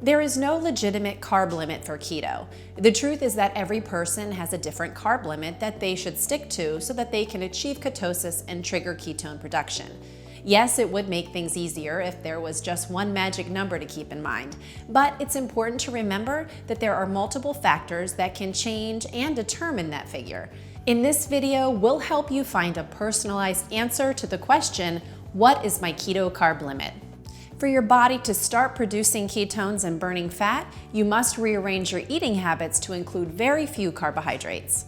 There is no legitimate carb limit for keto. The truth is that every person has a different carb limit that they should stick to so that they can achieve ketosis and trigger ketone production. Yes, it would make things easier if there was just one magic number to keep in mind, but it's important to remember that there are multiple factors that can change and determine that figure. In this video, we'll help you find a personalized answer to the question, what is my keto carb limit? For your body to start producing ketones and burning fat, you must rearrange your eating habits to include very few carbohydrates.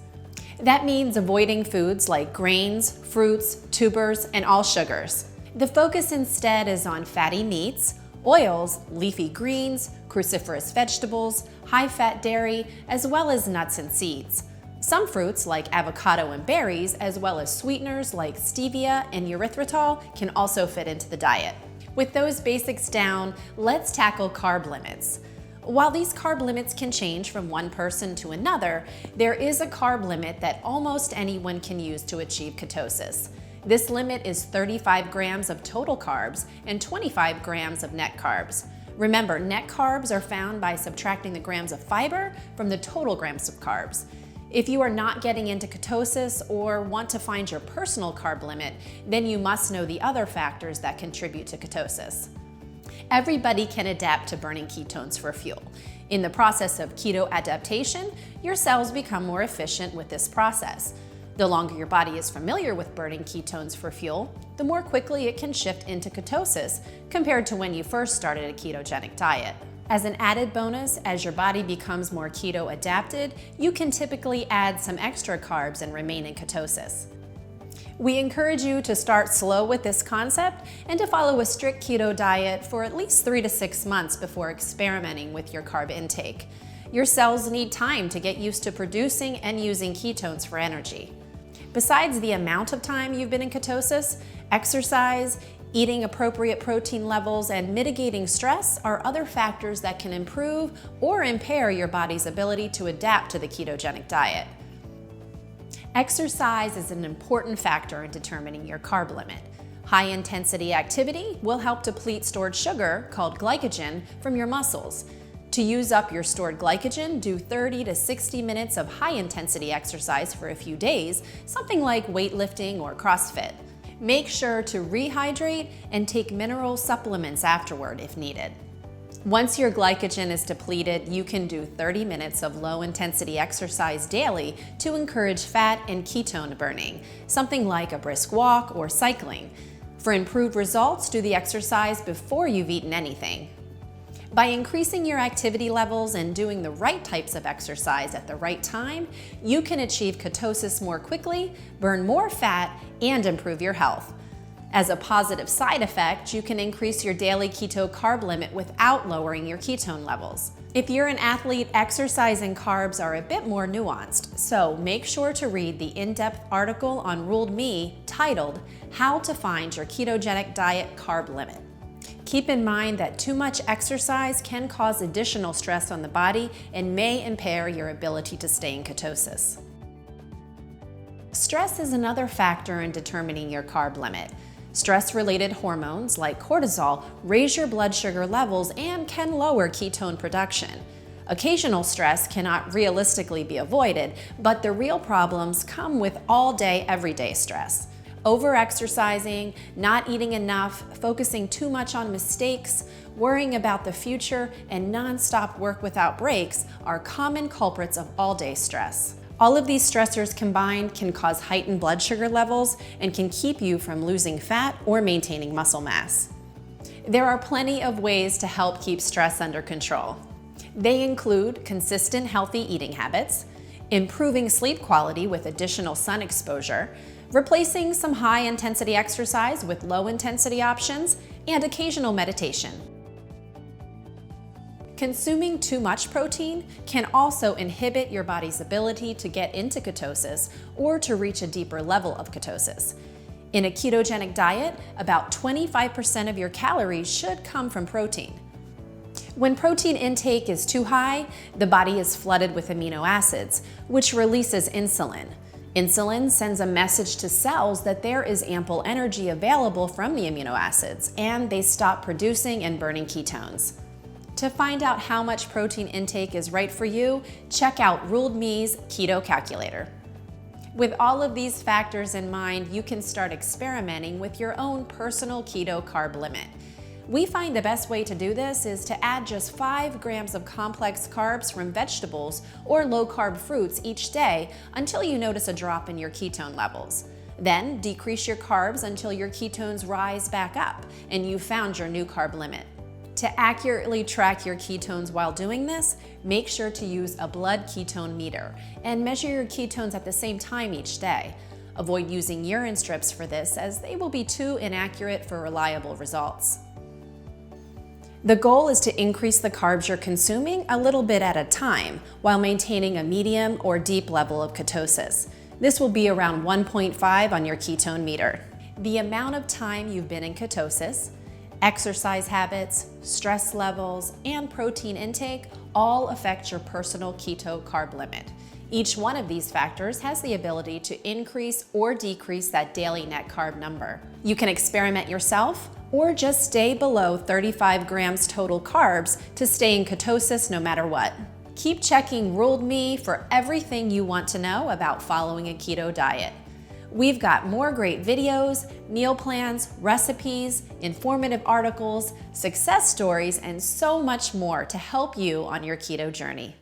That means avoiding foods like grains, fruits, tubers, and all sugars. The focus instead is on fatty meats, oils, leafy greens, cruciferous vegetables, high-fat dairy, as well as nuts and seeds. Some fruits like avocado and berries, as well as sweeteners like stevia and erythritol, can also fit into the diet. With those basics down, let's tackle carb limits. While these carb limits can change from one person to another, there is a carb limit that almost anyone can use to achieve ketosis. This limit is 35 grams of total carbs and 25 grams of net carbs. Remember, net carbs are found by subtracting the grams of fiber from the total grams of carbs. If you are not getting into ketosis or want to find your personal carb limit, then you must know the other factors that contribute to ketosis. Everybody can adapt to burning ketones for fuel. In the process of keto adaptation, your cells become more efficient with this process. The longer your body is familiar with burning ketones for fuel, the more quickly it can shift into ketosis compared to when you first started a ketogenic diet. As an added bonus, as your body becomes more keto adapted, you can typically add some extra carbs and remain in ketosis. We encourage you to start slow with this concept and to follow a strict keto diet for at least 3 to 6 months before experimenting with your carb intake. Your cells need time to get used to producing and using ketones for energy. Besides the amount of time you've been in ketosis, exercise, eating appropriate protein levels, and mitigating stress are other factors that can improve or impair your body's ability to adapt to the ketogenic diet. Exercise is an important factor in determining your carb limit. High-intensity activity will help deplete stored sugar, called glycogen, from your muscles. To use up your stored glycogen, do 30 to 60 minutes of high-intensity exercise for a few days, something like weightlifting or CrossFit. Make sure to rehydrate and take mineral supplements afterward if needed. Once your glycogen is depleted, you can do 30 minutes of low-intensity exercise daily to encourage fat and ketone burning, something like a brisk walk or cycling. For improved results, do the exercise before you've eaten anything. By increasing your activity levels and doing the right types of exercise at the right time, you can achieve ketosis more quickly, burn more fat, and improve your health. As a positive side effect, you can increase your daily keto carb limit without lowering your ketone levels. If you're an athlete, exercise and carbs are a bit more nuanced, so make sure to read the in-depth article on RuledMe titled, "How to Find Your Ketogenic Diet Carb Limit." Keep in mind that too much exercise can cause additional stress on the body and may impair your ability to stay in ketosis. Stress is another factor in determining your carb limit. Stress-related hormones like cortisol raise your blood sugar levels and can lower ketone production. Occasional stress cannot realistically be avoided, but the real problems come with all-day, everyday stress. Over-exercising, not eating enough, focusing too much on mistakes, worrying about the future, and non-stop work without breaks are common culprits of all-day stress. All of these stressors combined can cause heightened blood sugar levels and can keep you from losing fat or maintaining muscle mass. There are plenty of ways to help keep stress under control. They include consistent healthy eating habits, improving sleep quality with additional sun exposure, replacing some high-intensity exercise with low-intensity options, and occasional meditation. Consuming too much protein can also inhibit your body's ability to get into ketosis or to reach a deeper level of ketosis. In a ketogenic diet, about 25% of your calories should come from protein. When protein intake is too high, the body is flooded with amino acids, which releases insulin. Insulin sends a message to cells that there is ample energy available from the amino acids, and they stop producing and burning ketones. To find out how much protein intake is right for you, check out RuledMe's Keto Calculator. With all of these factors in mind, you can start experimenting with your own personal keto carb limit. We find the best way to do this is to add just 5 grams of complex carbs from vegetables or low-carb fruits each day until you notice a drop in your ketone levels. Then decrease your carbs until your ketones rise back up and you've found your new carb limit. To accurately track your ketones while doing this, make sure to use a blood ketone meter and measure your ketones at the same time each day. Avoid using urine strips for this, as they will be too inaccurate for reliable results. The goal is to increase the carbs you're consuming a little bit at a time while maintaining a medium or deep level of ketosis. This will be around 1.5 on your ketone meter. The amount of time you've been in ketosis, exercise habits, stress levels, and protein intake all affect your personal keto carb limit. Each one of these factors has the ability to increase or decrease that daily net carb number. You can experiment yourself or just stay below 35 grams total carbs to stay in ketosis no matter what. Keep checking RuledMe for everything you want to know about following a keto diet. We've got more great videos, meal plans, recipes, informative articles, success stories, and so much more to help you on your keto journey.